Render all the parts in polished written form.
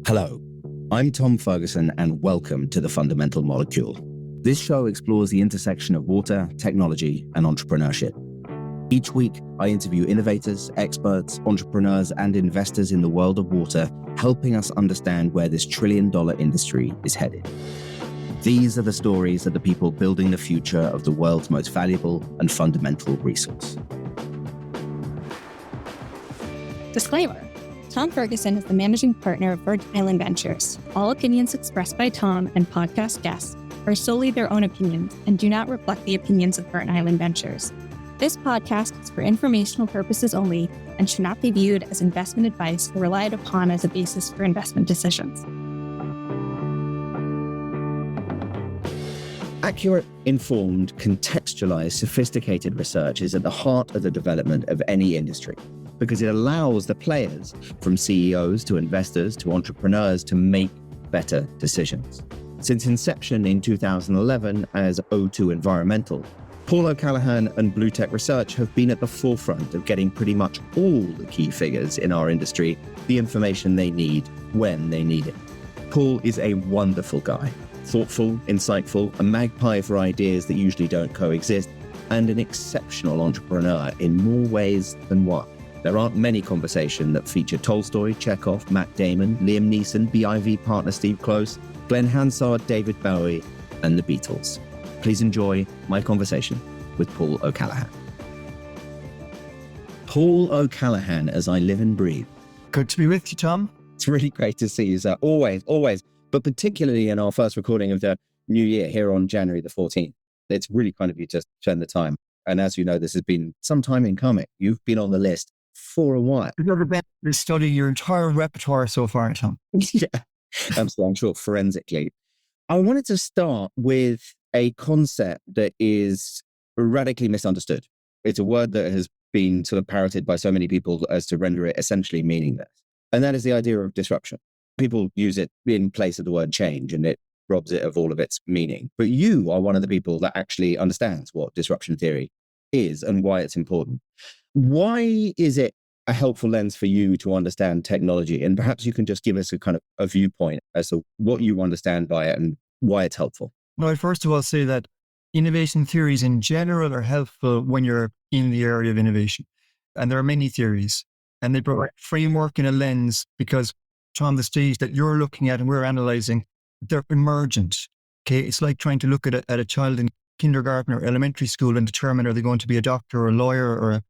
Hello, I'm Tom Ferguson and welcome to The Fundamental Molecule. This show explores the intersection of water, technology, and entrepreneurship. Each week, I interview innovators, experts, entrepreneurs, and investors in the world of water, helping us understand where this trillion-dollar industry is headed. These are the stories of the people building the future of the world's most valuable and fundamental resource. Disclaimer. Tom Ferguson is the managing partner of Virgin Island Ventures. All opinions expressed by Tom and podcast guests are solely their own opinions and do not reflect the opinions of Virgin Island Ventures. This podcast is for informational purposes only and should not be viewed as investment advice or relied upon as a basis for investment decisions. Accurate, informed, contextualized, sophisticated research is at the heart of the development of any industry, because it allows the players, from CEOs to investors to entrepreneurs, to make better decisions. Since inception in 2011 as O2 Environmental, Paul O'Callaghan and BlueTech Research have been at the forefront of getting pretty much all the key figures in our industry the information they need when they need it. Paul is a wonderful guy, thoughtful, insightful, a magpie for ideas that usually don't coexist, and an exceptional entrepreneur in more ways than one. There aren't many conversations that feature Tolstoy, Chekhov, Damon, Liam Neeson, BIV Partner Steve Kloos, Glen Hansard, David Bowie, and the Beatles. Please enjoy my conversation with Paul O'Callaghan. Paul O'Callaghan, as I live and breathe. Good to be with you, Tom. It's really great to see you, sir. Always. But particularly in our first recording of the new year here on January the 14th. It's really kind of you to spend the time. And as you know, this has been some time in coming. You've been on the list for a while. Have you ever been to study your entire repertoire so far, Tom? Yeah, absolutely. I'm sure forensically. I wanted to start with a concept that is radically misunderstood. It's a word that has been sort of parroted by so many people as to render it essentially meaningless. And that is the idea of disruption. People use it in place of the word change and it robs it of all of its meaning. But you are one of the people that actually understands what disruption theory is and why it's important. Why is it a helpful lens for you to understand technology? And perhaps you can just give us a kind of a viewpoint as to what you understand by it and why it's helpful. Well, I'd first of all say that innovation theories in general are helpful when you're in the area of innovation. And there are many theories, and they provide framework and a lens because, Tom, the stage that you're looking at and we're analyzing, they're emergent. Okay, it's like trying to look at a child in kindergarten or elementary school and determine are they going to be a doctor or a lawyer or a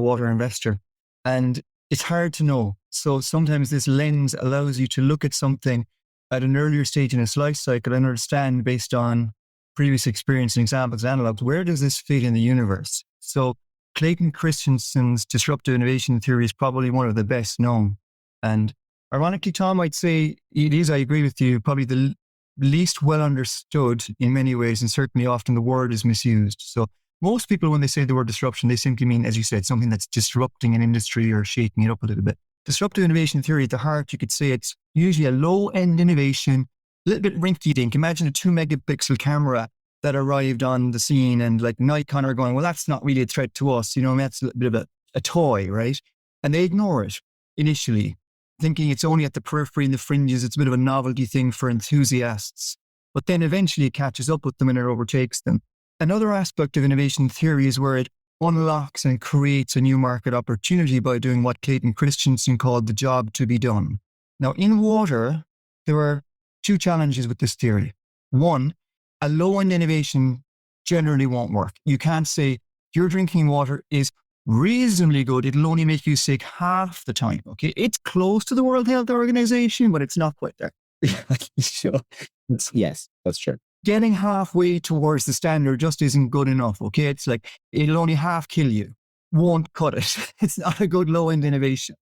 water investor. And it's hard to know. So sometimes this lens allows you to look at something at an earlier stage in its life cycle and understand based on previous experience and examples and analogs, where does this fit in the universe? So Clayton Christensen's disruptive innovation theory is probably one of the best known. And ironically, Tom, I'd say it is, I agree with you, probably the least well understood in many ways, and certainly often the word is misused. So most people, when they say the word disruption, they simply mean, as you said, something that's disrupting an industry or shaking it up a little bit. Disruptive innovation theory, at the heart, you could say it's usually a low-end innovation, a little bit rinky-dink. Imagine a 2-megapixel camera that arrived on the scene and like Nikon are going, well, that's not really a threat to us. That's a little bit of a toy, right? And they ignore it initially, thinking it's only at the periphery and the fringes. It's a bit of a novelty thing for enthusiasts. But then eventually it catches up with them and it overtakes them. Another aspect of innovation theory is where it unlocks and creates a new market opportunity by doing what Clayton Christensen called the job to be done. Now, in water, there are two challenges with this theory. One, a low-end innovation generally won't work. You can't say your drinking water is reasonably good. It'll only make you sick half the time. Okay, it's close to the World Health Organization, but it's not quite there. Sure. Yes, that's true. Getting halfway towards the standard just isn't good enough. Okay, it's like it'll only half kill you. Won't cut it. It's not a good low-end innovation.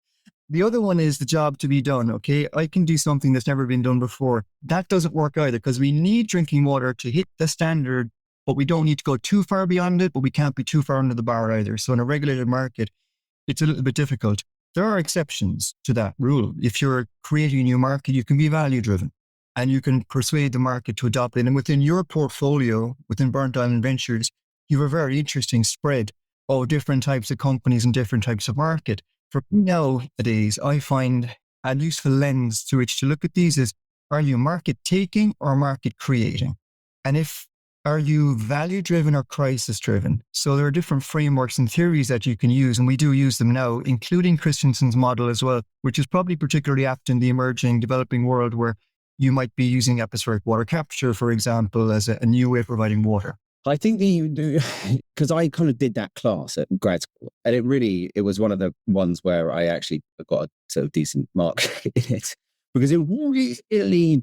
The other one is the job to be done. Okay, I can do something that's never been done before. That doesn't work either because we need drinking water to hit the standard, but we don't need to go too far beyond it, but we can't be too far under the bar either. So in a regulated market, it's a little bit difficult. There are exceptions to that rule. If you're creating a new market, you can be value driven and you can persuade the market to adopt it. And within your portfolio, within Burnt Island Ventures, you have a very interesting spread of different types of companies and different types of market. For nowadays, I find a useful lens through which to look at these is, are you market taking or market creating? And are you value driven or crisis driven? So there are different frameworks and theories that you can use, and we do use them now, including Christensen's model as well, which is probably particularly apt in the emerging, developing world where you might be using atmospheric water capture, for example, as a new way of providing water. I think because I kind of did that class at grad school, and it was one of the ones where I actually got a sort of decent mark in it, because it really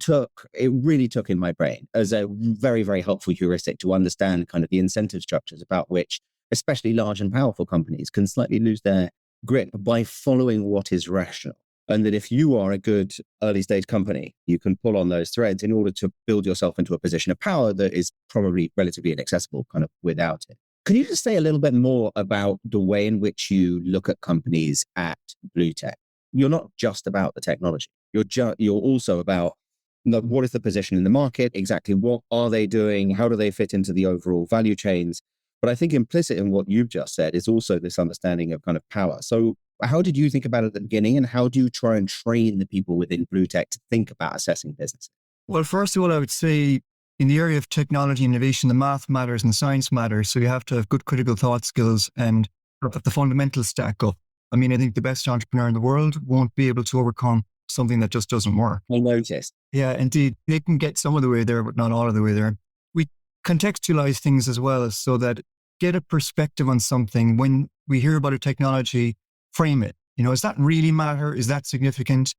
took in my brain as a very, very helpful heuristic to understand kind of the incentive structures about which, especially large and powerful companies, can slightly lose their grip by following what is rational. And that if you are a good early stage company, you can pull on those threads in order to build yourself into a position of power that is probably relatively inaccessible kind of without it. Can you just say a little bit more about the way in which you look at companies at BlueTech? You're not just about the technology. You're also about what is the position in the market, exactly what are they doing, how do they fit into the overall value chains. But I think implicit in what you've just said is also this understanding of kind of power. So how did you think about it at the beginning, and how do you try and train the people within BlueTech to think about assessing business? Well, first of all, I would say in the area of technology innovation, the math matters and the science matters. So you have to have good critical thought skills and the fundamentals stack up. I mean, I think the best entrepreneur in the world won't be able to overcome something that just doesn't work. I noticed. Yeah, indeed. They can get some of the way there, but not all of the way there. We contextualize things as well, so that get a perspective on something. When we hear about a technology, frame it. Does that really matter? Is that significant?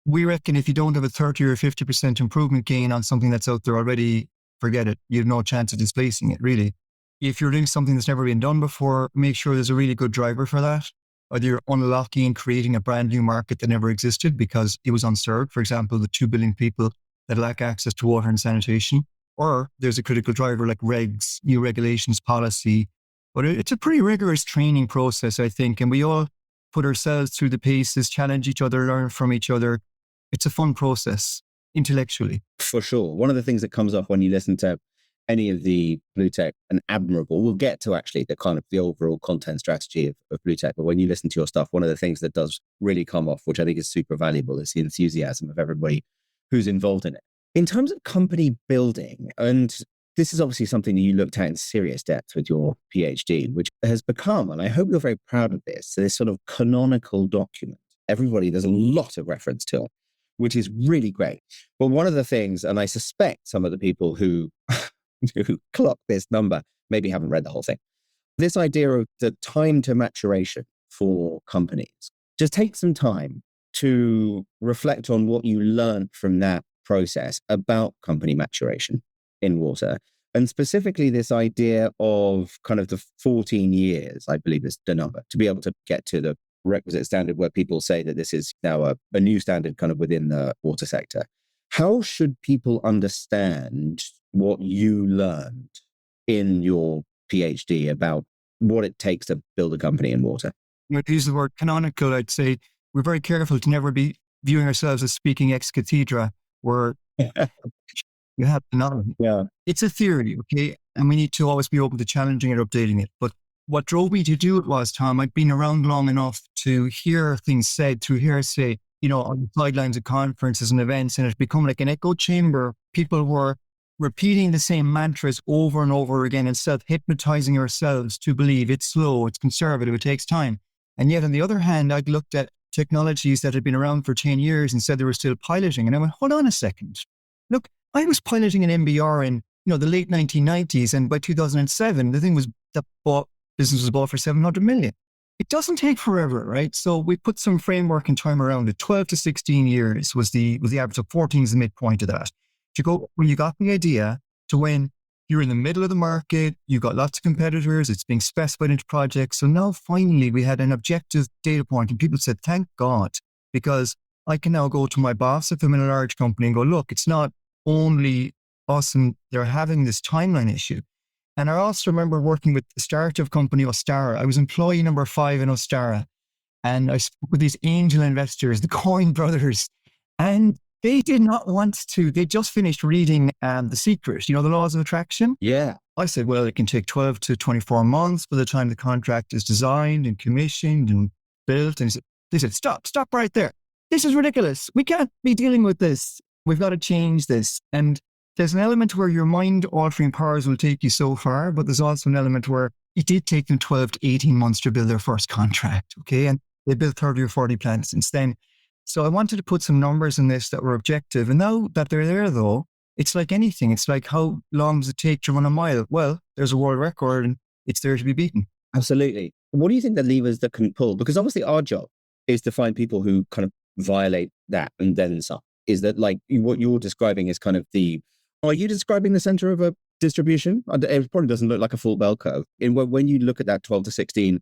We reckon if you don't have a 30 or 50% improvement gain on something that's out there already, forget it. You have no chance of displacing it, really. If you're doing something that's never been done before, make sure there's a really good driver for that. Either you're unlocking and creating a brand new market that never existed because it was unserved. For example, the 2 billion people that lack access to water and sanitation. Or there's a critical driver like regs, new regulations, policy. But it's a pretty rigorous training process, I think. And we all put ourselves through the paces, challenge each other, learn from each other. It's a fun process intellectually. For sure. One of the things that comes up when you listen to any of the BlueTech and admirable, we'll get to actually the kind of the overall content strategy of BlueTech. But when you listen to your stuff, one of the things that does really come off, which I think is super valuable, is the enthusiasm of everybody who's involved in it. In terms of company building, and this is obviously something that you looked at in serious depth with your PhD, which has become, and I hope you're very proud of this sort of canonical document. There's a lot of reference to it, which is really great. But one of the things, and I suspect some of the people who clock this number maybe haven't read the whole thing, this idea of the time to maturation for companies. Just take some time to reflect on what you learned from that process about company maturation in WaTA, and specifically this idea of kind of the 14 years, I believe is the number, to be able to get to the requisite standard where people say that this is now a new standard kind of within the water sector. How should people understand what you learned in your PhD about what it takes to build a company in water? To use the word canonical, I'd say we're very careful to never be viewing ourselves as speaking ex cathedra, where you have to know. Yeah. It's a theory, okay? And we need to always be open to challenging it or updating it. But what drove me to do it was, Tom, I'd been around long enough to hear things said through hearsay, on the sidelines of conferences and events, and it's become like an echo chamber. People were repeating the same mantras over and over again and self-hypnotizing ourselves to believe it's slow, it's conservative, it takes time. And yet, on the other hand, I'd looked at technologies that had been around for 10 years and said they were still piloting. And I went, hold on a second. Look, I was piloting an MBR in, the late 1990s. And by 2007, business was bought for 700 million. It doesn't take forever, right? So we put some framework and time around it. 12 to 16 years was the average. So 14 is the midpoint of that. To go when you got the idea to when you're in the middle of the market, you've got lots of competitors, it's being specified into projects. So now finally we had an objective data point and people said, thank God, because I can now go to my boss if I'm in a large company and go, look, it's not only us and they're having this timeline issue. And I also remember working with the startup company Ostara. I was employee number 5 in Ostara. And I spoke with these angel investors, the Coin brothers, and they did not want to. They just finished reading The Secret, the laws of attraction. Yeah. I said, well, it can take 12 to 24 months by the time the contract is designed and commissioned and built. And they said, stop right there. this is ridiculous. We can't be dealing with this. We've got to change this. And there's an element where your mind-altering powers will take you so far, but there's also an element where it did take them 12 to 18 months to build their first contract, okay? And they built 30 or 40 plants since then. So I wanted to put some numbers in this that were objective. And now that they're there, though, it's like anything. It's like, how long does it take to run a mile? Well, there's a world record and it's there to be beaten. Absolutely. What do you think the levers that can pull? Because obviously our job is to find people who kind of violate that and then some. Is that like what you're describing is kind of are you describing the center of a distribution? It probably doesn't look like a full bell curve. When you look at that 12 to 16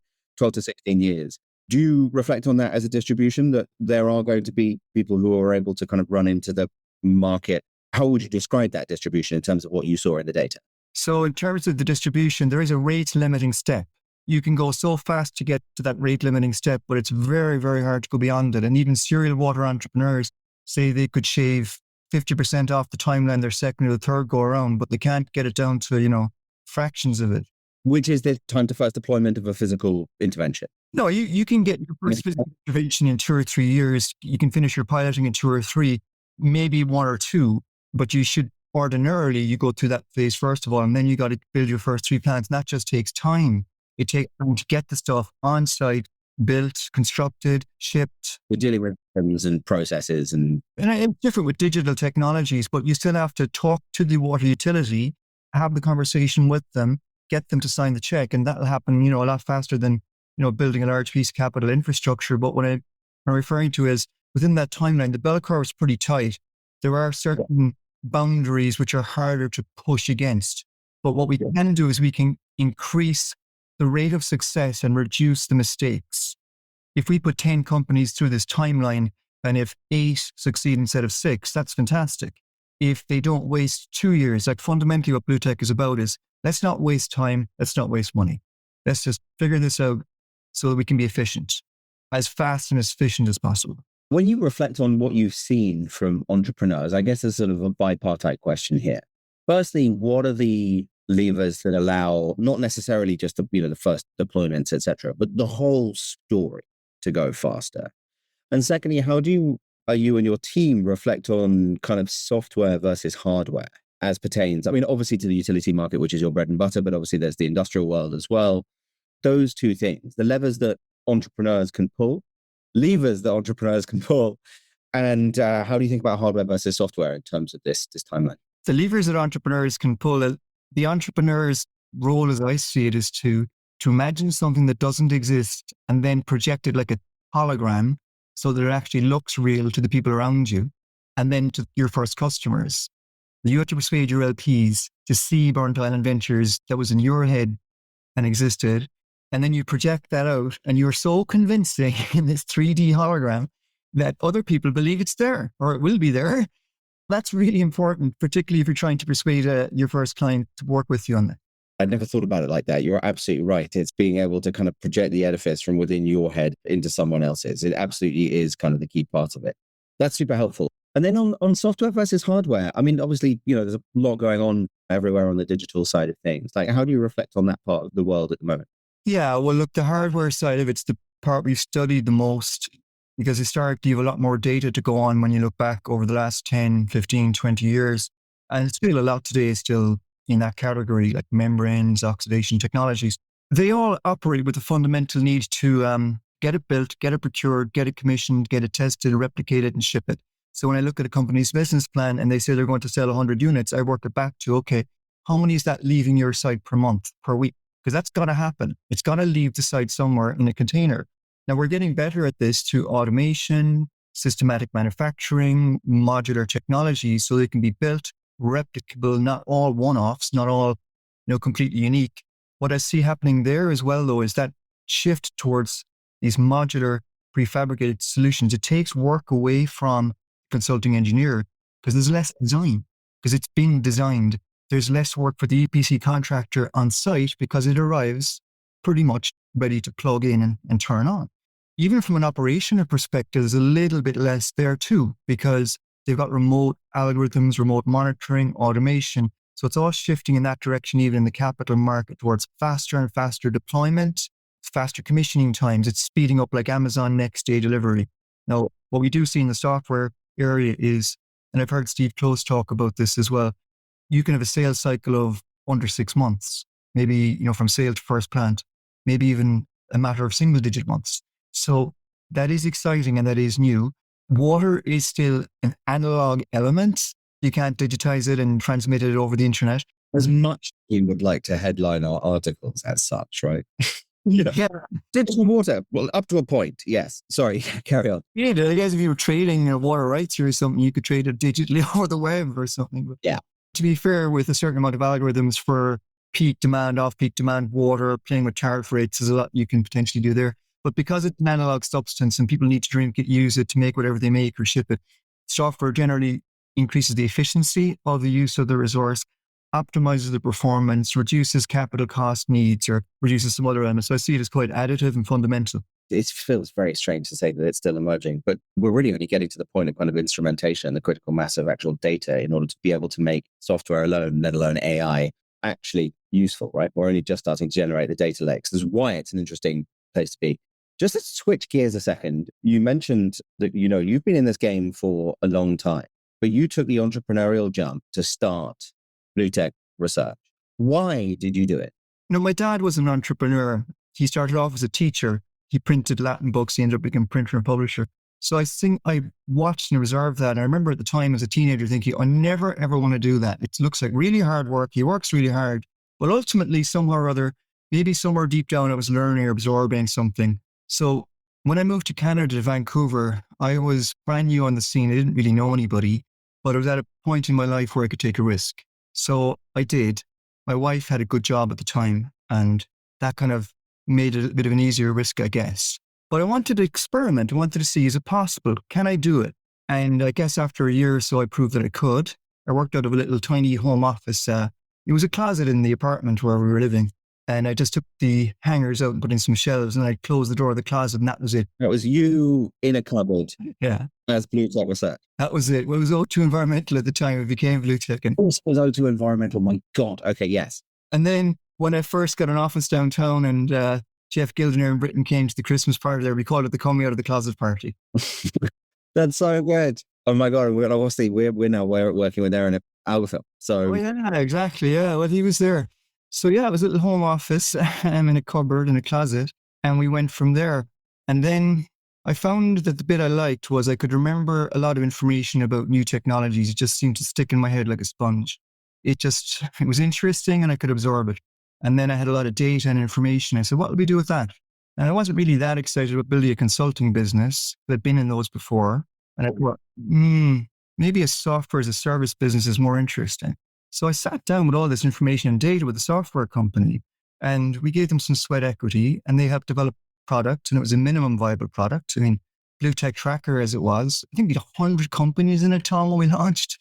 years, do you reflect on that as a distribution, that there are going to be people who are able to kind of run into the market? How would you describe that distribution in terms of what you saw in the data? So in terms of the distribution, there is a rate limiting step. You can go so fast to get to that rate limiting step, but it's very, very hard to go beyond it. And even serial water entrepreneurs say they could shave 50% off the timeline their second or the third go around, but they can't get it down to, fractions of it. Which is the time to first deployment of a physical intervention. No, you can get your first physical intervention in 2 or 3 years. You can finish your piloting in 2 or 3, maybe 1 or 2, but you should ordinarily, you go through that phase first of all, and then you got to build your first 3 plants. And that just takes time. It takes time to get the stuff on site, built, constructed, shipped. We're dealing with systems and processes. And it's different with digital technologies, but you still have to talk to the water utility, have the conversation with them, get them to sign the check. And that'll happen, a lot faster than, building a large piece of capital infrastructure. But what I'm referring to is within that timeline, the bell curve is pretty tight. There are certain boundaries which are harder to push against. But what we can do is we can increase the rate of success and reduce the mistakes. If we put 10 companies through this timeline, and if 8 succeed instead of 6, that's fantastic. If they don't waste 2 years, like fundamentally what BlueTech is about is, let's not waste time, let's not waste money. Let's just figure this out so that we can be efficient, as fast and as efficient as possible. When you reflect on what you've seen from entrepreneurs, I guess there's sort of a bipartite question here. Firstly, what are the levers that allow not necessarily just the first deployments, etc., but the whole story to go faster? And secondly, how do you and your team reflect on kind of software versus hardware as pertains? I mean, obviously to the utility market, which is your bread and butter, but obviously there's the industrial world as well. Those two things, the levers that entrepreneurs can pull, and how do you think about hardware versus software in terms of this timeline? The levers that entrepreneurs can pull, the entrepreneur's role, as I see it, is to imagine something that doesn't exist and then project it like a hologram so that it actually looks real to the people around you and then to your first customers. You have to persuade your LPs to see Burnt Island Ventures that was in your head and existed. And then you project that out and you're so convincing in this 3D hologram that other people believe it's there or it will be there. That's really important, particularly if you're trying to persuade your first client to work with you on that. I'd never thought about it like that. You're absolutely right. It's being able to kind of project the edifice from within your head into someone else's. It absolutely is kind of the key part of it. That's super helpful. And then on software versus hardware, I mean, obviously, there's a lot going on everywhere on the digital side of things. Like, how do you reflect on that part of the world at the moment? Yeah, well, look, the hardware side of it's the part we've studied the most, because historically you have a lot more data to go on when you look back over the last 10, 15, 20 years. And it's still a lot today is still in that category, like membranes, oxidation technologies. They all operate with the fundamental need to get it built, get it procured, get it commissioned, get it tested, replicate it, and ship it. So when I look at a company's business plan and they say they're going to sell 100 units, I work it back to, okay, how many is that leaving your site per month, per week? Because that's got to happen. It's got to leave the site somewhere in a container. Now, we're getting better at this through automation, systematic manufacturing, modular technology, so they can be built, replicable, not all one-offs, not all completely unique. What I see happening there as well, though, is that shift towards these modular prefabricated solutions. It takes work away from consulting engineer because there's less design, because it's been designed. There's less work for the EPC contractor on site because it arrives pretty much ready to plug in and turn on. Even from an operational perspective, there's a little bit less there too, because they've got remote algorithms, remote monitoring, automation. So it's all shifting in that direction, even in the capital market, towards faster and faster deployment, faster commissioning times. It's speeding up like Amazon next day delivery. Now, What we do see in the software area is, and I've heard Steve Kloos talk about this as well, you can have a sales cycle of under 6 months, maybe, from sale to first plant, maybe even a matter of single digit months. So that is exciting and that is new. Water is still an analog element. You can't digitize it and transmit it over the internet. As much as you would like to headline our articles as such, right? Yeah. Digital water, well, up to a point, yes. Sorry, carry on. Yeah, I guess if you were trading water rights or something, you could trade it digitally over the web or something. But yeah. To be fair, with a certain amount of algorithms for peak demand, off-peak demand, water, playing with tariff rates, there's a lot you can potentially do there. But because it's an analog substance and people need to drink it, use it to make whatever they make or ship it, software generally increases the efficiency of the use of the resource, optimizes the performance, reduces capital cost needs, or reduces some other elements. So I see it as quite additive and fundamental. It feels very strange to say that it's still emerging, but we're really only getting to the point of kind of instrumentation, the critical mass of actual data in order to be able to make software alone, let alone AI, actually useful, right? We're only just starting to generate the data lakes. This is why it's an interesting place to be. Just to switch gears a second, you mentioned that, you've been in this game for a long time, but you took the entrepreneurial jump to start BlueTech Research. Why did you do it? My dad was an entrepreneur. He started off as a teacher. He printed Latin books. He ended up becoming a printer and publisher. So I think I watched and observed that. I remember at the time as a teenager thinking, I never, ever want to do that. It looks like really hard work. He works really hard. But ultimately, somehow or other, maybe somewhere deep down, I was learning or absorbing something. So when I moved to Canada, to Vancouver, I was brand new on the scene. I didn't really know anybody, but I was at a point in my life where I could take a risk. So I did. My wife had a good job at the time, and that kind of made it a bit of an easier risk, I guess. But I wanted to experiment. I wanted to see, is it possible? Can I do it? And I guess after a year or so, I proved that I could. I worked out of a little tiny home office. It was a closet in the apartment where we were living. And I just took the hangers out and put in some shelves, and I closed the door of the closet, and that was it. That was you in a cupboard. Yeah. As BlueTech Research. That was it. Well, it was O2 Environmental at the time. It became BlueTech. And it was O2 Environmental. My God. Okay, yes. And then when I first got an office downtown and Jeff Gildner in Britain came to the Christmas party there, we called it the coming out of the closet party. That's so good. Oh my God. We're now working with Aaron at Alpha. So. Oh, yeah, exactly. Yeah. Well, he was there. So yeah, it was a little home office in a cupboard in a closet, and we went from there. And then I found that the bit I liked was I could remember a lot of information about new technologies. It just seemed to stick in my head like a sponge. It was interesting and I could absorb it. And then I had a lot of data and information. I said, what will we do with that? And I wasn't really that excited about building a consulting business. I'd been in those before. And I thought, maybe a software as a service business is more interesting. So I sat down with all this information and data with the software company, and we gave them some sweat equity, and they helped develop a product, and it was a minimum viable product. I mean, BlueTech Tracker as it was, I think we had 100 companies in it, Tom, when we launched.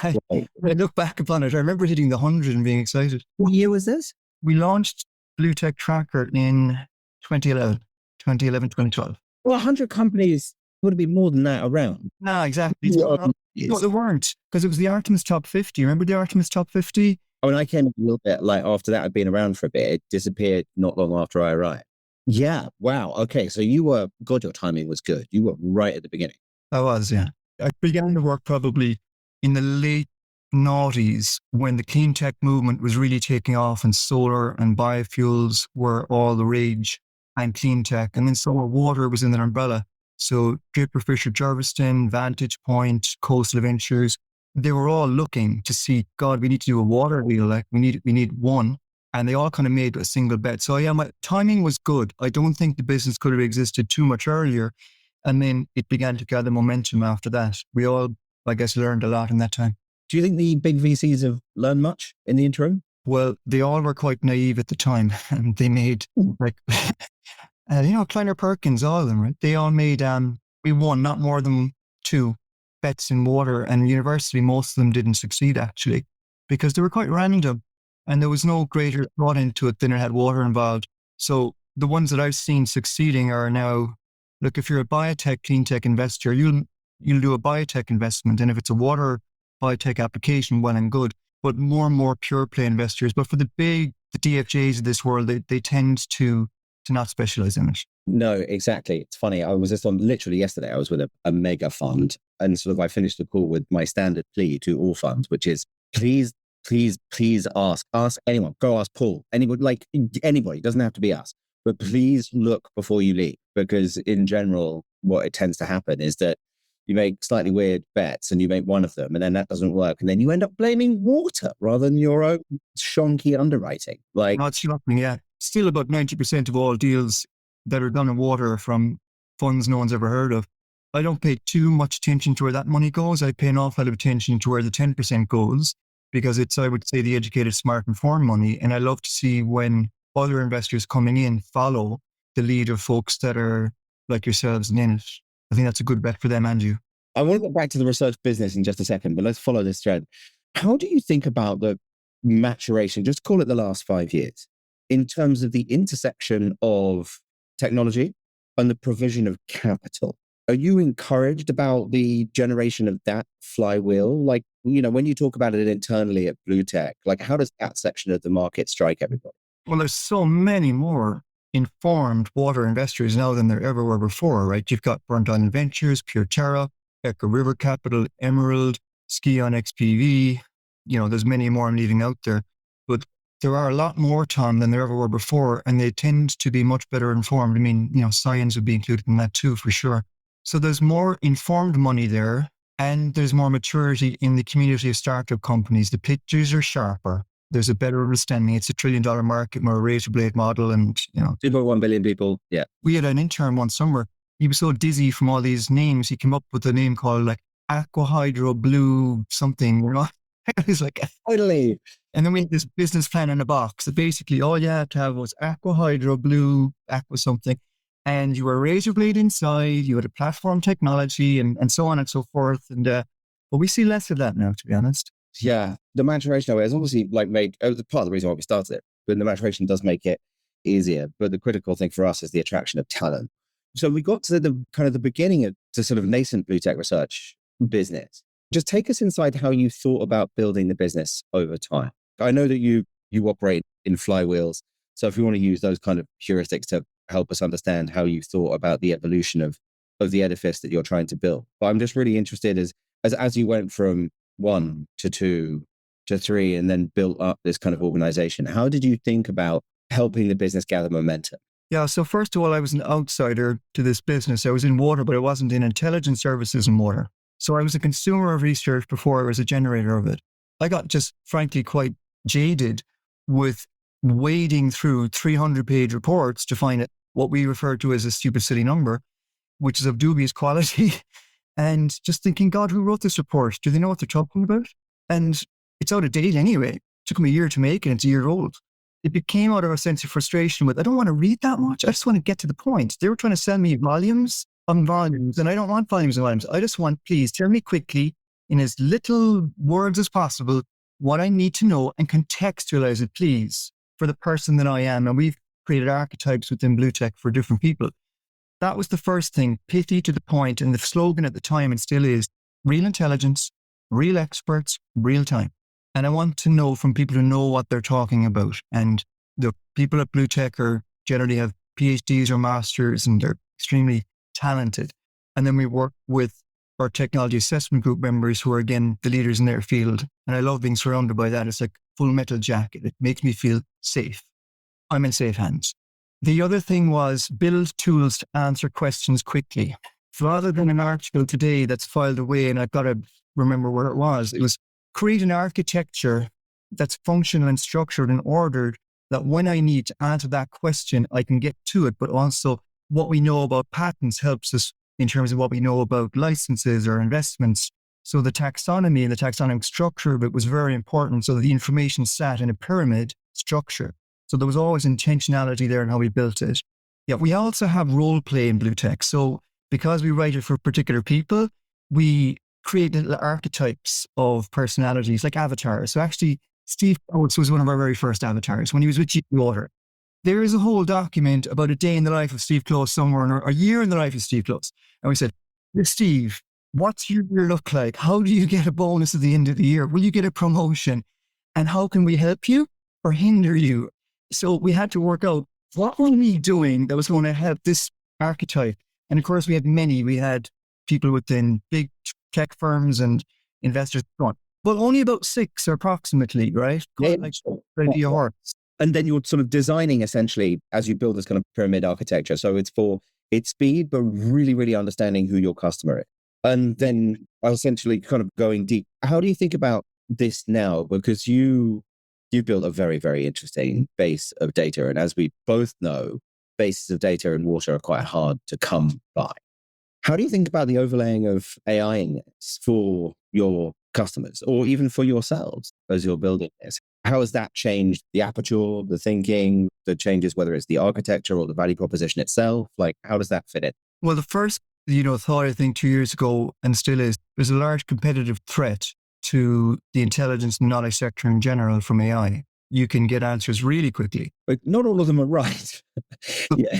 I look back upon it, I remember hitting the 100 and being excited. What year was this? We launched BlueTech Tracker in 2012. Well, 100 companies would have been more than that around. No, exactly. No, there weren't, because it was the Artemis Top 50. Remember the Artemis Top 50? Oh, and I came a little bit after that. I'd been around for a bit. It disappeared not long after I arrived. Yeah. Wow. Okay. So your timing was good. You were right at the beginning. I was, yeah. I began to work probably in the late noughties when the clean tech movement was really taking off and solar and biofuels were all the rage and clean tech. And then solar water was in that umbrella. So Draper Fisher Jarviston, Vantage Point, Coastal Ventures, they were all looking to see, God, we need to do a water wheel. Like we need one. And they all kind of made a single bet. So yeah, my timing was good. I don't think the business could have existed too much earlier. And then it began to gather momentum after that. We all, I guess, learned a lot in that time. Do you think the big VCs have learned much in the interim? Well, they all were quite naive at the time. And they made Kleiner Perkins, all of them, right? They all made, we won not more than 2 bets in water. And university, most of them didn't succeed actually, because they were quite random. And there was no greater thought into it than it had water involved. So the ones that I've seen succeeding are now, look, if you're a biotech, clean tech investor, you'll do a biotech investment. And if it's a water biotech application, well and good. But more and more pure play investors. But for the DFJs of this world, they tend to to not specialize in it. No, exactly. It's funny. I was just on literally yesterday, I was with a mega fund, and sort of I finished the call with my standard plea to all funds, which is please ask anyone. Go ask Paul. Anybody, like anybody, it doesn't have to be us, but please look before you leave, because in general, what it tends to happen is that you make slightly weird bets and you make one of them and then that doesn't work. And then you end up blaming WaTA rather than your own shonky underwriting. Like, Not shocking, yeah. Still about 90% of all deals that are done in WaTA are from funds no one's ever heard of. I don't pay too much attention to where that money goes. I pay an awful lot of attention to where the 10% goes, because it's, I would say, the educated, smart, informed money. And I love to see when other investors coming in follow the lead of folks that are like yourselves and in it. I think that's a good bet for them and you. I want to get back to the research business in just a second, but let's follow this thread. How do you think about the maturation, just call it the last 5 years, in terms of the intersection of technology and the provision of capital? Are you encouraged about the generation of that flywheel? Like, you know, when you talk about it internally at BlueTech, like how does that section of the market strike everybody? Well, there's so many more informed water investors now than there ever were before, right? You've got Burnt Island Ventures, Pure Terra, Echo River Capital, Emerald, Ski on XPV. You know, there's many more I'm leaving out there. But there are a lot more, Tom, than there ever were before, and they tend to be much better informed. I mean, you know, science would be included in that too, for sure. So there's more informed money there, and there's more maturity in the community of startup companies. The pitches are sharper. There's a better understanding. It's $1 trillion market, more razor blade model, and, you know. 2.1 billion people, yeah. We had an intern one summer. He was so dizzy from all these names, he came up with a name called like Aqua Hydro Blue something, you know. I was like, Totally. and then we had this business plan in a box that basically all you had to have was Aqua Hydro Blue, Aqua something. And you were razor blade inside, you had a platform technology and so on and so forth. And but we see less of that now, to be honest. Yeah, the maturation of it has obviously like made part of the reason why we started it, but the maturation does make it easier. But the critical thing for us is the attraction of talent. So we got to the kind of the beginning of the sort of nascent BlueTech Research business. Just take us inside how you thought about building the business over time. I know that you operate in flywheels. So if you want to use those kind of heuristics to help us understand how you thought about the evolution of the edifice that you're trying to build. But I'm just really interested as you went from 1 to 2 to 3 and then built up this kind of organization, how did you think about helping the business gather momentum? Yeah, so first of all, I was an outsider to this business. I was in water, but I wasn't in intelligence services and water. So I was a consumer of research before I was a generator of it. I got just frankly quite jaded with wading through 300-page reports to find what we refer to as a stupid, silly number, which is of dubious quality. And just thinking, God, who wrote this report? Do they know what they're talking about? And it's out of date anyway. It took them a year to make and it's a year old. It became out of a sense of frustration with, I don't want to read that much. I just want to get to the point. They were trying to sell me volumes on volumes, and I don't want volumes and volumes. I just want, please tell me quickly in as little words as possible what I need to know and contextualize it, please, for the person that I am. And we've created archetypes within BlueTech for different people. That was the first thing, pithy to the point. And the slogan at the time, and still is, real intelligence, real experts, real time. And I want to know from people who know what they're talking about. And the people at BlueTech are generally have PhDs or masters, and they're extremely talented. And then we work with our technology assessment group members who are, again, the leaders in their field. And I love being surrounded by that. It's like full metal jacket. It makes me feel safe. I'm in safe hands. The other thing was build tools to answer questions quickly. Rather than an article today that's filed away and I've got to remember where it was create an architecture that's functional and structured and ordered, that when I need to answer that question, I can get to it. But also what we know about patents helps us in terms of what we know about licenses or investments. So the taxonomy and the taxonomic structure of it was very important, so that the information sat in a pyramid structure. So there was always intentionality there in how we built it. Yeah, we also have role play in BlueTech. So because we write it for particular people, we create little archetypes of personalities like avatars. So actually, Steve Kloos was one of our very first avatars when he was with WaTA. There is a whole document about a day in the life of Steve Kloos somewhere, or a year in the life of Steve Kloos. And we said, Steve, what's your year look like? How do you get a bonus at the end of the year? Will you get a promotion? And how can we help you or hinder you? So we had to work out what were we doing that was going to help this archetype? And of course, we had many. We had people within big tech firms and investors, but only about 6 approximately, right? Yeah, Like sure. idea hearts. And then you're sort of designing essentially as you build this kind of pyramid architecture. So it's for its speed, but really, really understanding who your customer is. And then essentially kind of going deep. How do you think about this now? Because you built a very, very interesting base of data. And as we both know, bases of data in water are quite hard to come by. How do you think about the overlaying of AI in this for your customers or even for yourselves as you're building this? How has that changed the aperture, the thinking, the changes, whether it's the architecture or the value proposition itself? Like, how does that fit in? Well, the first, thought, I think 2 years ago, and still is, there's a large competitive threat to the intelligence and knowledge sector in general from AI. You can get answers really quickly. But not all of them are right. Yeah.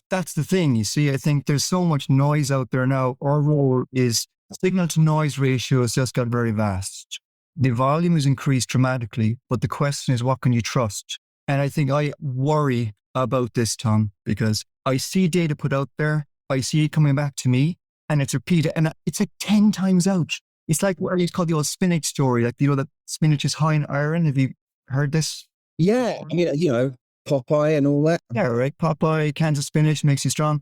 That's the thing, you see. I think there's so much noise out there now. Our role is signal to noise ratio has just got very vast. The volume has increased dramatically, but the question is, what can you trust? And I think I worry about this, Tom, because I see data put out there. I see it coming back to me and it's repeated. And it's like 10 times out. It's like what it's called the old spinach story. Like, that spinach is high in iron. Have you heard this? Yeah. I mean, Popeye and all that. Yeah, right. Popeye, cans of spinach makes you strong.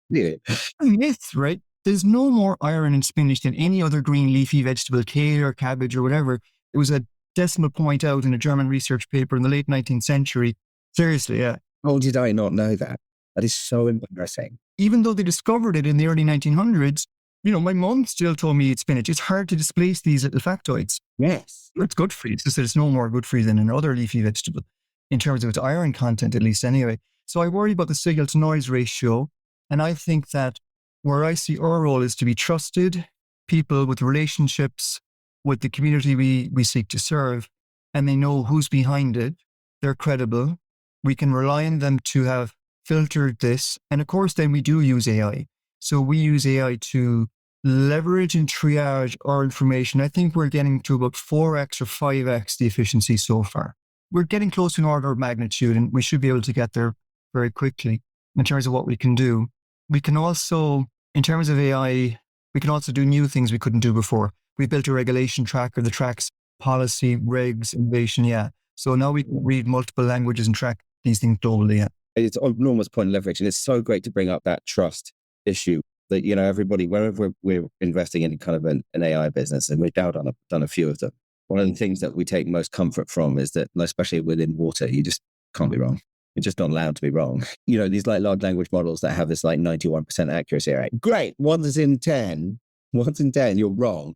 Yeah. Myth, right? There's no more iron in spinach than any other green leafy vegetable, kale or cabbage or whatever. It was a decimal point out in a German research paper in the late 19th century. Seriously, yeah. Oh, did I not know that? That is so embarrassing. Even though they discovered it in the early 1900s, my mom still told me it's spinach. It's hard to displace these little factoids. Yes. It's good for you. It's just that it's no more good for you than another leafy vegetable in terms of its iron content, at least anyway. So I worry about the signal to noise ratio. And I think that where I see our role is to be trusted people with relationships with the community we seek to serve, and they know who's behind it. They're credible. We can rely on them to have filtered this. And of course, then we do use AI. So we use AI to leverage and triage our information. I think we're getting to about 4x or 5x the efficiency so far. We're getting close to an order of magnitude, and we should be able to get there very quickly in terms of what we can do. We can also, in terms of AI, we can also do new things we couldn't do before. We built a regulation tracker that tracks policy, regs, innovation, yeah. So now we can read multiple languages and track these things globally, yeah. It's an enormous point of leverage. And it's so great to bring up that trust issue that, everybody, wherever we're investing in kind of an AI business, and we've now done a few of them. One of the things that we take most comfort from is that, especially within water, you just can't be wrong. You're just not allowed to be wrong. These like large language models that have this like 91% accuracy rate. Great. Once in 10, you're wrong.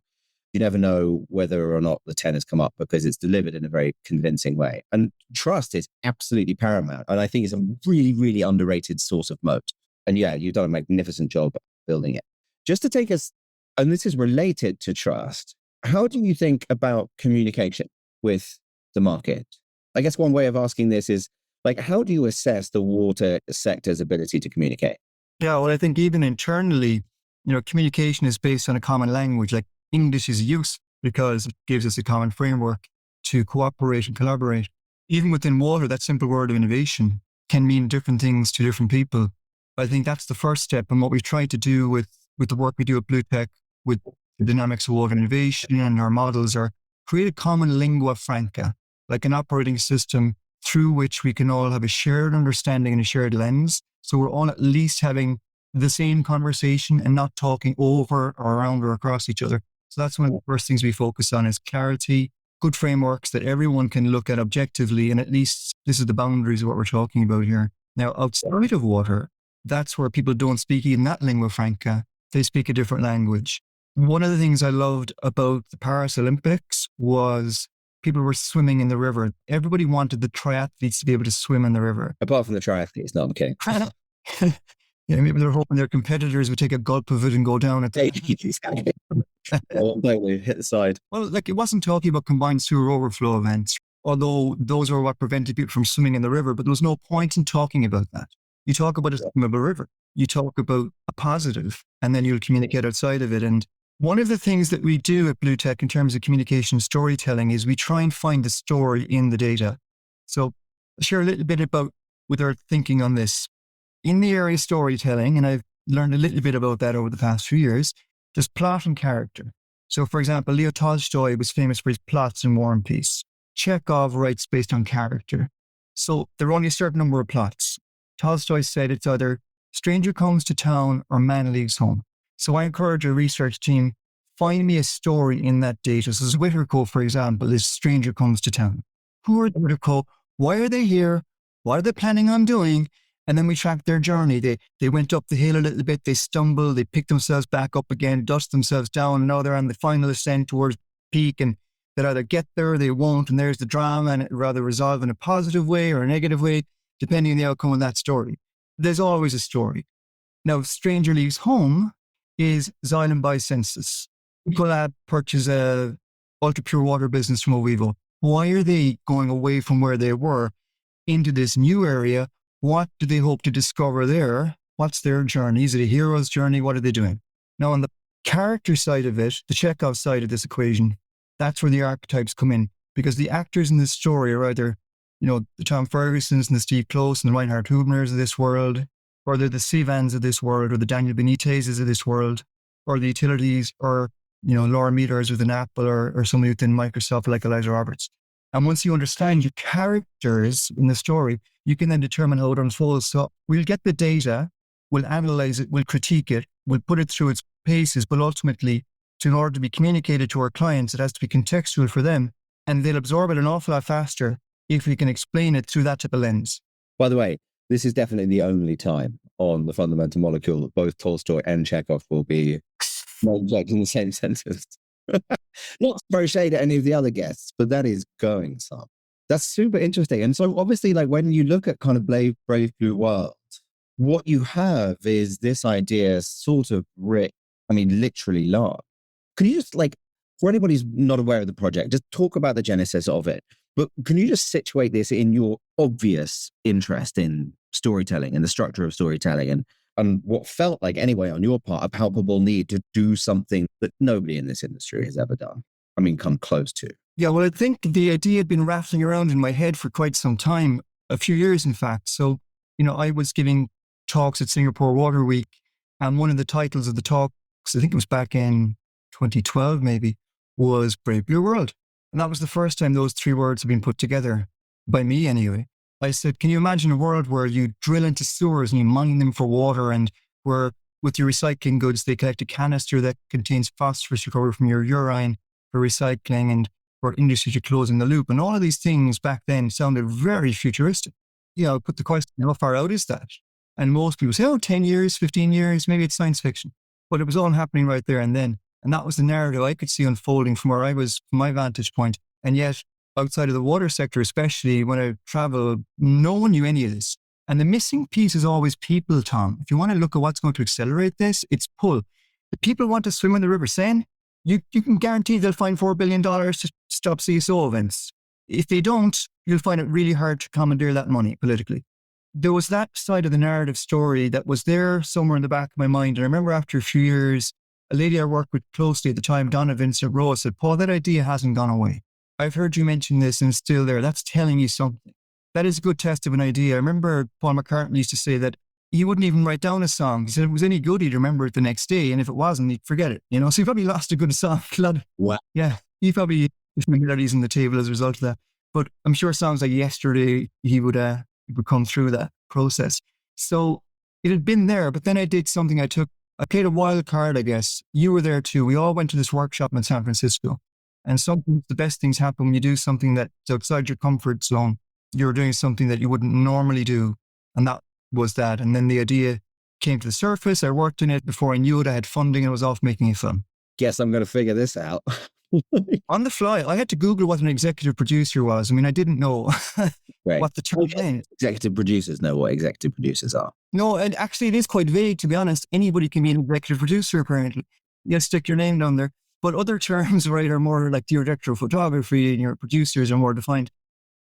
You never know whether or not the 10 has come up because it's delivered in a very convincing way. And trust is absolutely paramount. And I think it's a really, really underrated source of moat. And yeah, you've done a magnificent job building it. Just to take us, and this is related to trust, how do you think about communication with the market? I guess one way of asking this is, how do you assess the water sector's ability to communicate? Yeah, well, I think even internally, communication is based on a common language. Like English is used because it gives us a common framework to cooperate and collaborate. Even within water, that simple word of innovation can mean different things to different people. I think that's the first step. And what we've tried to do with the work we do at BlueTech, with the dynamics of water innovation and our models, are create a common lingua franca, like an operating system through which we can all have a shared understanding and a shared lens. So we're all at least having the same conversation and not talking over or around or across each other. So that's one of the first things we focus on is clarity, good frameworks that everyone can look at objectively. And at least this is the boundaries of what we're talking about here. Now, outside of water, that's where people don't speak even that lingua franca. They speak a different language. One of the things I loved about the Paris Olympics was people were swimming in the river. Everybody wanted the triathletes to be able to swim in the river. Apart from the triathletes, no, I'm kidding. Yeah, maybe they're hoping their competitors would take a gulp of it and go down at the hit the side. Well, it wasn't talking about combined sewer overflow events, although those are what prevented people from swimming in the river, but there was no point in talking about that. You talk about a swimmable river. You talk about a positive, and then you'll communicate outside of it. And one of the things that we do at BlueTech in terms of communication storytelling is we try and find the story in the data. So I'll share a little bit about with our thinking on this. In the area of storytelling, and I've learned a little bit about that over the past few years, there's plot and character. So, for example, Leo Tolstoy was famous for his plots in War and Peace. Chekhov writes based on character. So there are only a certain number of plots. Tolstoy said it's either stranger comes to town or man leaves home. So I encourage a research team, find me a story in that data. So Zwitterco, for example, is stranger comes to town. Who are Zwitterco? Why are they here? What are they planning on doing? And then we track their journey. They went up the hill a little bit, they stumbled, they picked themselves back up again, dust themselves down, and now they're on the final ascent towards peak, and they'll either get there or they won't, and there's the drama, and it rather resolve in a positive way or a negative way, depending on the outcome of that story. There's always a story. Now, Stranger Leaves Home is Xylem by Census. Ecolab purchased a ultra-pure water business from Ovivo. Why are they going away from where they were into this new area? What do they hope to discover there? What's their journey? Is it a hero's journey? What are they doing? Now, on the character side of it, the Chekhov side of this equation, that's where the archetypes come in, because the actors in this story are either, the Tom Fergusons and the Steve Kloos and the Reinhard Hubners of this world, or they're the Sivans of this world, or the Daniel Benitez's of this world, or the utilities, or, Laura Meters with an Apple, or somebody within Microsoft like Eliza Roberts. And once you understand your characters in the story, you can then determine how it unfolds. So we'll get the data, we'll analyze it, we'll critique it, we'll put it through its paces, but ultimately, in order to be communicated to our clients, it has to be contextual for them, and they'll absorb it an awful lot faster if we can explain it through that type of lens. By the way, this is definitely the only time on the fundamental molecule that both Tolstoy and Chekhov will be named in the same sentence. Not to throw shade at any of the other guests, but that is going some. That's super interesting. And so obviously, when you look at kind of Brave Blue World, what you have is this idea sort of literally large. Can you just for anybody who's not aware of the project, just talk about the genesis of it. But can you just situate this in your obvious interest in storytelling and the structure of storytelling and what felt like, anyway, on your part, a palpable need to do something that nobody in this industry has ever done? Come close to. Yeah, well, I think the idea had been rattling around in my head for quite some time, a few years, in fact. So, I was giving talks at Singapore Water Week, and one of the titles of the talks, I think it was back in 2012 maybe, was Brave Blue World. And that was the first time those three words had been put together, by me anyway. I said, can you imagine a world where you drill into sewers and you mine them for water, and where with your recycling goods, they collect a canister that contains phosphorus recovered from your urine for recycling, and for industries are closing the loop. And all of these things back then sounded very futuristic. Put the question, how far out is that? And most people say, 10 years, 15 years, maybe it's science fiction. But it was all happening right there and then. And that was the narrative I could see unfolding from where I was, from my vantage point. And yet, outside of the water sector, especially when I travel, no one knew any of this. And the missing piece is always people, Tom. If you want to look at what's going to accelerate this, it's pull. If people want to swim in the River Seine, you can guarantee they'll find $4 billion to stop CSO events. If they don't, you'll find it really hard to commandeer that money politically. There was that side of the narrative story that was there somewhere in the back of my mind. And I remember after a few years, a lady I worked with closely at the time, Donna Vincent Rose, said, Paul, that idea hasn't gone away. I've heard you mention this and it's still there. That's telling you something. That is a good test of an idea. I remember Paul McCartney used to say that he wouldn't even write down a song. He said if it was any good, he'd remember it the next day. And if it wasn't, he'd forget it. So he probably lost a good song. Wow. Yeah. He probably familiarities on the table as a result of that. But I'm sure songs like Yesterday, he would come through that process. So it had been there, but then I did something I played a wild card, I guess. You were there too. We all went to this workshop in San Francisco. And sometimes the best things happen when you do something that's outside your comfort zone. You're doing something that you wouldn't normally do. And that was that. And then the idea came to the surface. I worked in it. Before I knew it, I had funding and I was off making a film. Guess I'm going to figure this out. On the fly, I had to Google what an executive producer was. I didn't know what the term meant. Executive producers know what executive producers are. No, and actually it is quite vague, to be honest. Anybody can be an executive producer, apparently. You stick your name down there. But other terms, right, are more like your director of photography and your producers are more defined.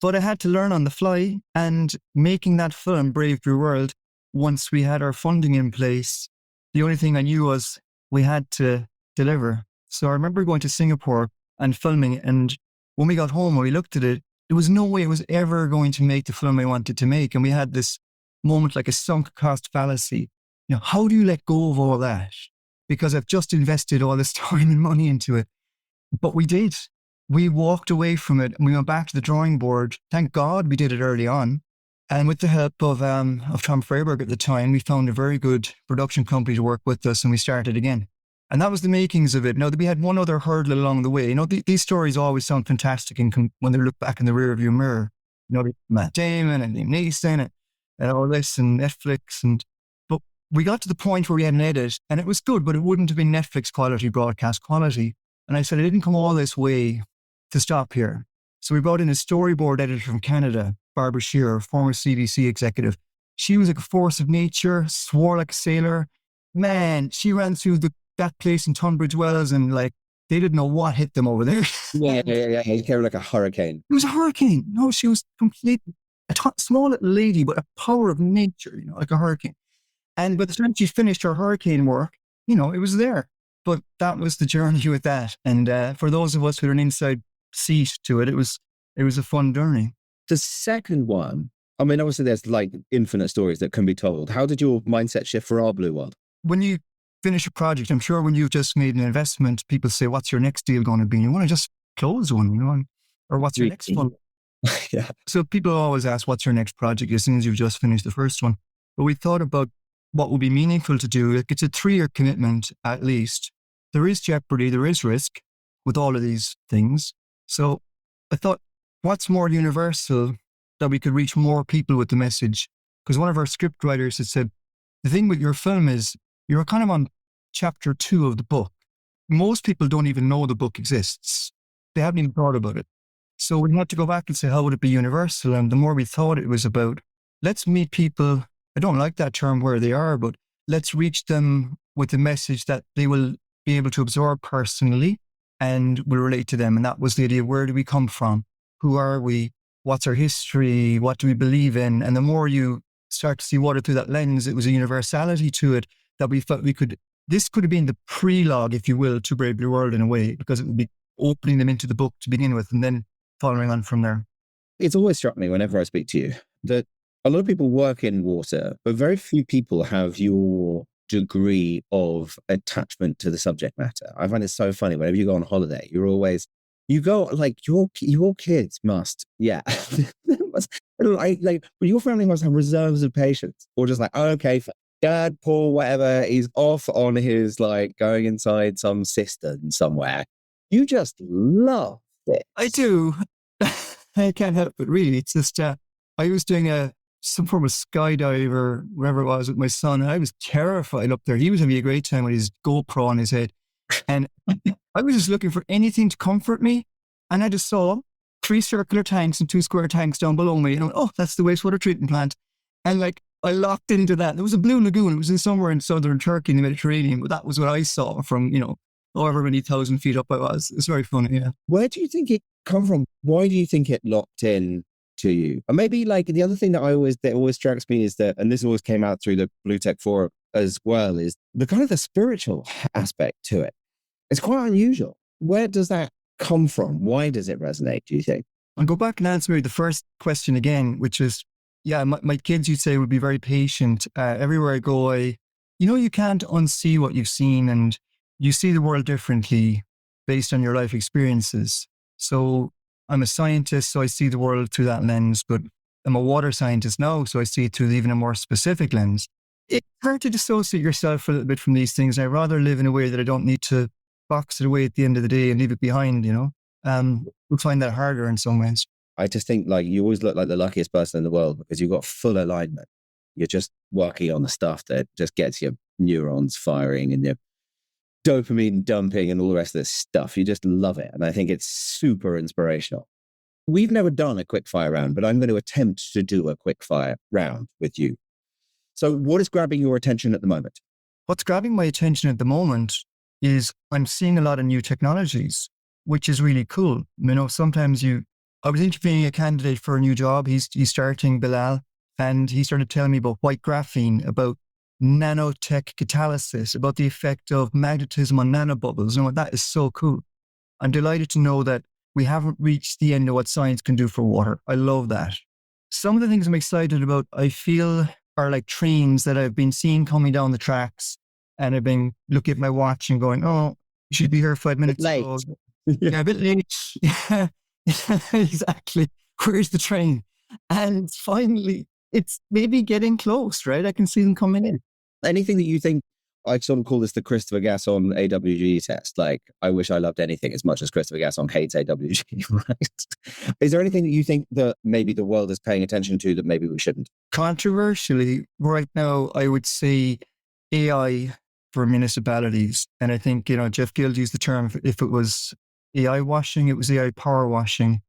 But I had to learn on the fly, and making that film, Brave Blue World, once we had our funding in place, the only thing I knew was we had to deliver. So I remember going to Singapore and filming, and when we got home and we looked at it, there was no way it was ever going to make the film I wanted to make. And we had this moment like a sunk cost fallacy. How do you let go of all that? Because I've just invested all this time and money into it. But we did. We walked away from it and we went back to the drawing board. Thank God we did it early on. And with the help of Tom Freyberg at the time, we found a very good production company to work with us and we started again. And that was the makings of it. Now, we had one other hurdle along the way. These stories always sound fantastic when they look back in the rearview mirror. Matt Damon and Neeson and all this and Netflix. But we got to the point where we had an edit and it was good, but it wouldn't have been Netflix quality, broadcast quality. And I said, I didn't come all this way to stop here. So we brought in a storyboard editor from Canada, Barbara Shearer, former CBC executive. She was like a force of nature, swore like a sailor. Man, she ran through that place in Tunbridge Wells and like, they didn't know what hit them over there. Yeah. It came like a hurricane. It was a hurricane. No, she was completely small little lady, but a power of nature, like a hurricane. And by the time she finished her hurricane work, it was there. But that was the journey with that. And for those of us who are an inside seat to it, it was a fun journey. The second one, I mean, obviously there's like infinite stories that can be told. How did your mindset shift for Our Blue World? When you finish a project, I'm sure when you've just made an investment, people say, what's your next deal going to be? And you want to just close one, or what's your next one? Yeah. So people always ask, what's your next project as soon as you've just finished the first one? But we thought about what would be meaningful to do. It's a 3-year commitment at least. There is jeopardy, there is risk with all of these things. So I thought, what's more universal that we could reach more people with the message? Because one of our script writers had said, the thing with your film is you're kind of on chapter 2 of the book. Most people don't even know the book exists. They haven't even thought about it. So we had to go back and say, how would it be universal? And the more we thought, it was about, let's meet people. I don't like that term where they are, but let's reach them with a message that they will be able to absorb personally and will relate to them. And that was the idea. Where do we come from? Who are we? What's our history? What do we believe in? And the more you start to see water through that lens, it was a universality to it that we felt this could have been the prelogue, if you will, to Brave Blue World in a way, because it would be opening them into the book to begin with and then following on from there. It's always struck me whenever I speak to you that a lot of people work in water, but very few people have your degree of attachment to the subject matter. I find it so funny. Whenever you go on holiday, you go like your kids must, yeah. like your family must have reserves of patience, or just like, oh, okay, Dad, Paul, whatever, he's off on his like going inside some cistern somewhere. You just love it. I do. I can't help it, really. It's just, I was doing some form of skydive or wherever it was with my son, and I was terrified up there. He was having a great time with his GoPro on his head. And I was just looking for anything to comfort me. And I just saw 3 circular tanks and 2 square tanks down below me. And I went, oh, that's the wastewater treatment plant. And like, I locked into that. There was a blue lagoon. It was in somewhere in southern Turkey in the Mediterranean, but that was what I saw from, however many thousand feet up I was. It's very funny, yeah. Where do you think it come from? Why do you think it locked in to you? And maybe like the other thing that always strikes me is that, and this always came out through the BlueTech Forum as well, is the kind of the spiritual aspect to it. It's quite unusual. Where does that come from? Why does it resonate, do you think? I'll go back and answer the first question again, which is, yeah, my kids, you'd say, would be very patient. Everywhere I go, you can't unsee what you've seen, and you see the world differently based on your life experiences. So I'm a scientist, so I see the world through that lens, but I'm a water scientist now, so I see it through even a more specific lens. It's hard to dissociate yourself a little bit from these things. I'd rather live in a way that I don't need to box it away at the end of the day and leave it behind, We'll find that harder in some ways. I just think like you always look like the luckiest person in the world because you've got full alignment. You're just working on the stuff that just gets your neurons firing and your dopamine dumping and all the rest of this stuff. You just love it. And I think it's super inspirational. We've never done a quickfire round, but I'm going to attempt to do a quickfire round with you. So what is grabbing your attention at the moment? What's grabbing my attention at the moment is I'm seeing a lot of new technologies, which is really cool. Sometimes I was interviewing a candidate for a new job. He's starting, Bilal, and he started telling me about white graphene, about nanotech catalysis, about the effect of magnetism on nanobubbles. That is so cool. I'm delighted to know that we haven't reached the end of what science can do for water. I love that. Some of the things I'm excited about, I feel, are like trains that I've been seeing coming down the tracks, and I've been looking at my watch and going, oh, you should be here 5 minutes late. ago. Yeah, a bit late. Yeah, exactly. Where's the train? And finally, it's maybe getting close, right? I can see them coming in. Anything that you think, I sort of call this the Christopher Gasson AWG test. Like, I wish I loved anything as much as Christopher Gasson hates AWG, right? Is there anything that you think that maybe the world is paying attention to that maybe we shouldn't? Controversially, right now, I would say AI for municipalities. And I think, Jeff Guild used the term, if it was AI washing, it was AI power washing,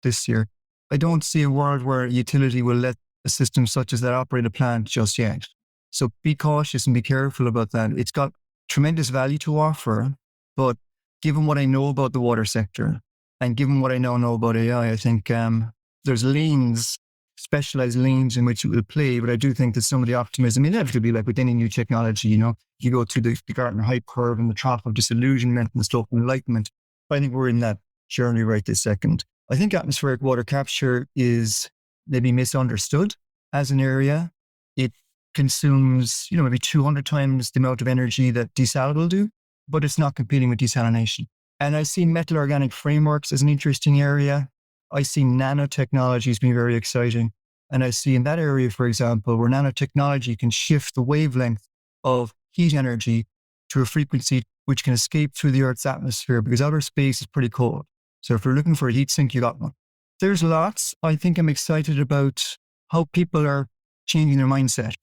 this year. I don't see a world where a utility will let a system such as that operate a plant just yet. So be cautious and be careful about that. It's got tremendous value to offer, but given what I know about the water sector and given what I now know about AI, I think there's lanes, specialized lanes in which it will play. But I do think that some of the optimism, inevitably, like with any new technology, you go through the Gartner hype curve and the trough of disillusionment and stuff and enlightenment. I think we're in that journey right this second. I think atmospheric water capture is maybe misunderstood as an area. It consumes, maybe 200 times the amount of energy that desal will do, but it's not competing with desalination. And I see metal organic frameworks as an interesting area. I see nanotechnologies being very exciting. And I see in that area, for example, where nanotechnology can shift the wavelength of heat energy to a frequency which can escape through the Earth's atmosphere, because outer space is pretty cold. So if you're looking for a heat sink, you got one. There's lots. I think I'm excited about how people are changing their mindset.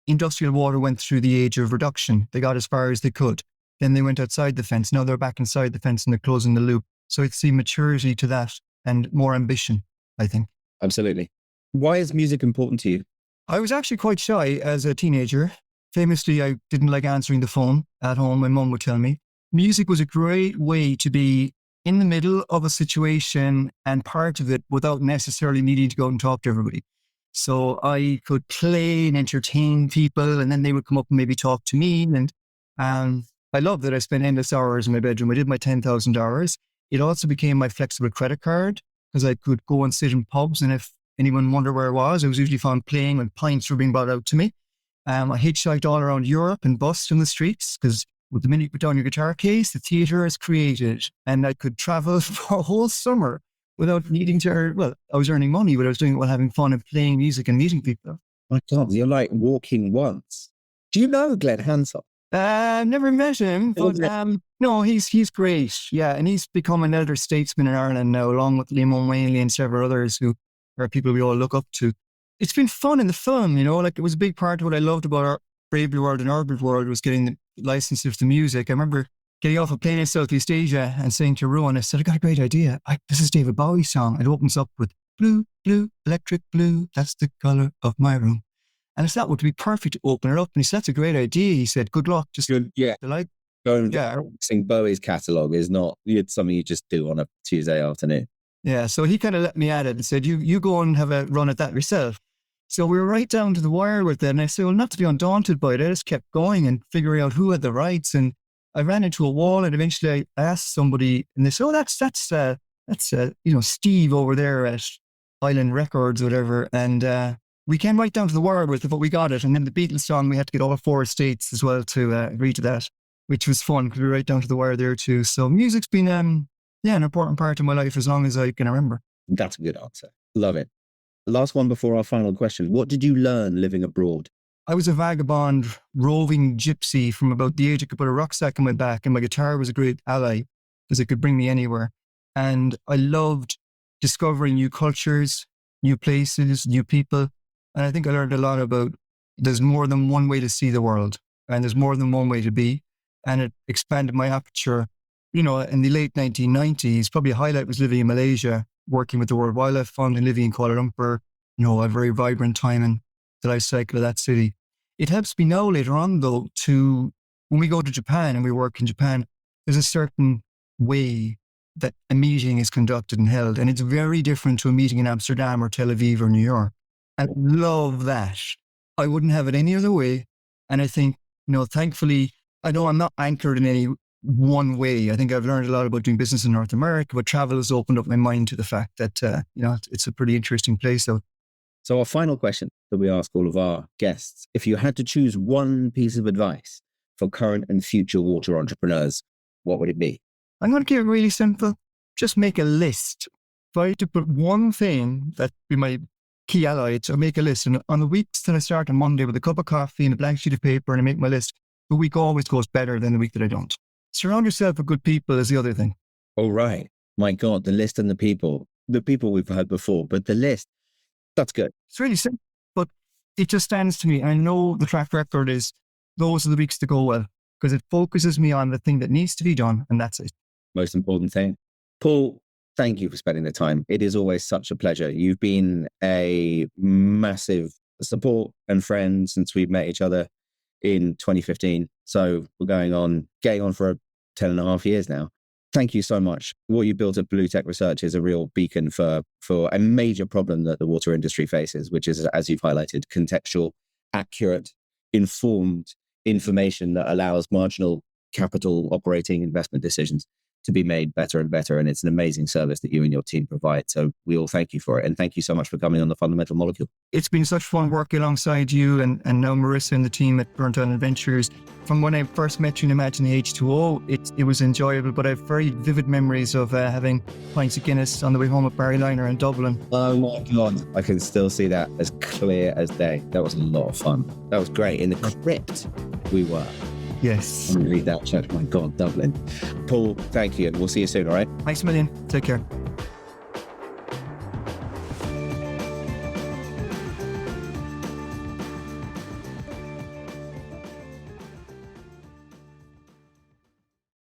Industrial water went through the age of reduction. They got as far as they could. Then they went outside the fence. Now they're back inside the fence and they're closing the loop. So I see maturity to that and more ambition, I think. Absolutely. Why is music important to you? I was actually quite shy as a teenager. Famously, I didn't like answering the phone at home. My mum would tell me. Music was a great way to be in the middle of a situation and part of it without necessarily needing to go and talk to everybody. So I could play and entertain people, and then they would come up and maybe talk to me. And I love that I spent endless hours in my bedroom. I did my 10,000 hours. It also became my flexible credit card, because I could go and sit in pubs, and if anyone wondered where I was usually found playing when pints were being brought out to me. I hitchhiked all around Europe and bussed in the streets, because with the minute you put down your guitar case, the theatre is created, and I could travel for a whole summer without needing to earn. Well, I was earning money, but I was doing it while having fun and playing music and meeting people. My God, you're like walking once. Do you know Glen Hansard? Never met him, but no, he's great. Yeah, and he's become an elder statesman in Ireland now, along with Liam O'Malley and several others who are people we all look up to. It's been fun in the film, like it was a big part of what I loved about our Brave Blue World and Orbit World was getting the licenses to music. I remember getting off a plane in Southeast Asia and saying to Rowan, I said, I got a great idea. This is David Bowie's song. It opens up with blue, blue, electric blue. That's the color of my room. And I said, that would be perfect to open it up. And he said, that's a great idea. He said, good luck. Just good, yeah. Like, Going sing Bowie's catalogue is not something you just do on a Tuesday afternoon. Yeah, so he kind of let me at it and said, you go and have a run at that yourself. So we were right down to the wire with it. And I said, well, not to be undaunted by it. I just kept going and figuring out who had the rights. And I ran into a wall, and eventually I asked somebody, and they said, oh, that's Steve over there at Island Records or whatever. And we came right down to the wire with it, but we got it. And then the Beatles song, we had to get all 4 states as well to agree to that, which was fun because we were right down to the wire there too. So music's been an important part of my life as long as I can remember. That's a good answer. Love it. Last one before our final question. What did you learn living abroad? I was a vagabond, roving gypsy from about the age I could put a rucksack on my back, and my guitar was a great ally because it could bring me anywhere. And I loved discovering new cultures, new places, new people. And I think I learned a lot about there's more than one way to see the world, and there's more than one way to be. And it expanded my aperture. In the late 1990s, probably a highlight was living in Malaysia, working with the World Wildlife Fund and living in Kuala Lumpur, a very vibrant time in the life cycle of that city. It helps me now later on, though, when we go to Japan and we work in Japan, there's a certain way that a meeting is conducted and held. And it's very different to a meeting in Amsterdam or Tel Aviv or New York. I love that. I wouldn't have it any other way. And I think, thankfully, I know I'm not anchored in any one way. I think I've learned a lot about doing business in North America, but travel has opened up my mind to the fact that, it's a pretty interesting place. So our final question that we ask all of our guests, if you had to choose one piece of advice for current and future water entrepreneurs, what would it be? I'm going to keep it really simple. Just make a list. If I had to put one thing that would be my key ally, so make a list. And on the weeks that I start on Monday with a cup of coffee and a blank sheet of paper and I make my list, the week always goes better than the week that I don't. Surround yourself with good people is the other thing. Oh, right. My God, the list and the people we've heard before, but the list, that's good. It's really simple, but it just stands to me. I know the track record is those are the weeks to go well because it focuses me on the thing that needs to be done, and that's it. Most important thing. Paul, thank you for spending the time. It is always such a pleasure. You've been a massive support and friend since we met each other in 2015. So we're getting on for 10 and a half years now. Thank you so much. What you built at BlueTech Research is a real beacon for a major problem that the water industry faces, which is, as you've highlighted, contextual, accurate, informed information that allows marginal capital operating investment decisions to be made better and better. And it's an amazing service that you and your team provide. So we all thank you for it. And thank you so much for coming on The Fundamental Molecule. It's been such fun working alongside you and now Marissa and the team at Burnt Island Ventures. From when I first met you in Imagine the H2O, it was enjoyable, but I have very vivid memories of having pints of Guinness on the way home at Barryliner in Dublin. Oh my God. I can still see that as clear as day. That was a lot of fun. That was great. In the crypt we were. Yes. Read that church. My God, Dublin. Paul, thank you. And we'll see you soon, all right? Thanks a million. Take care.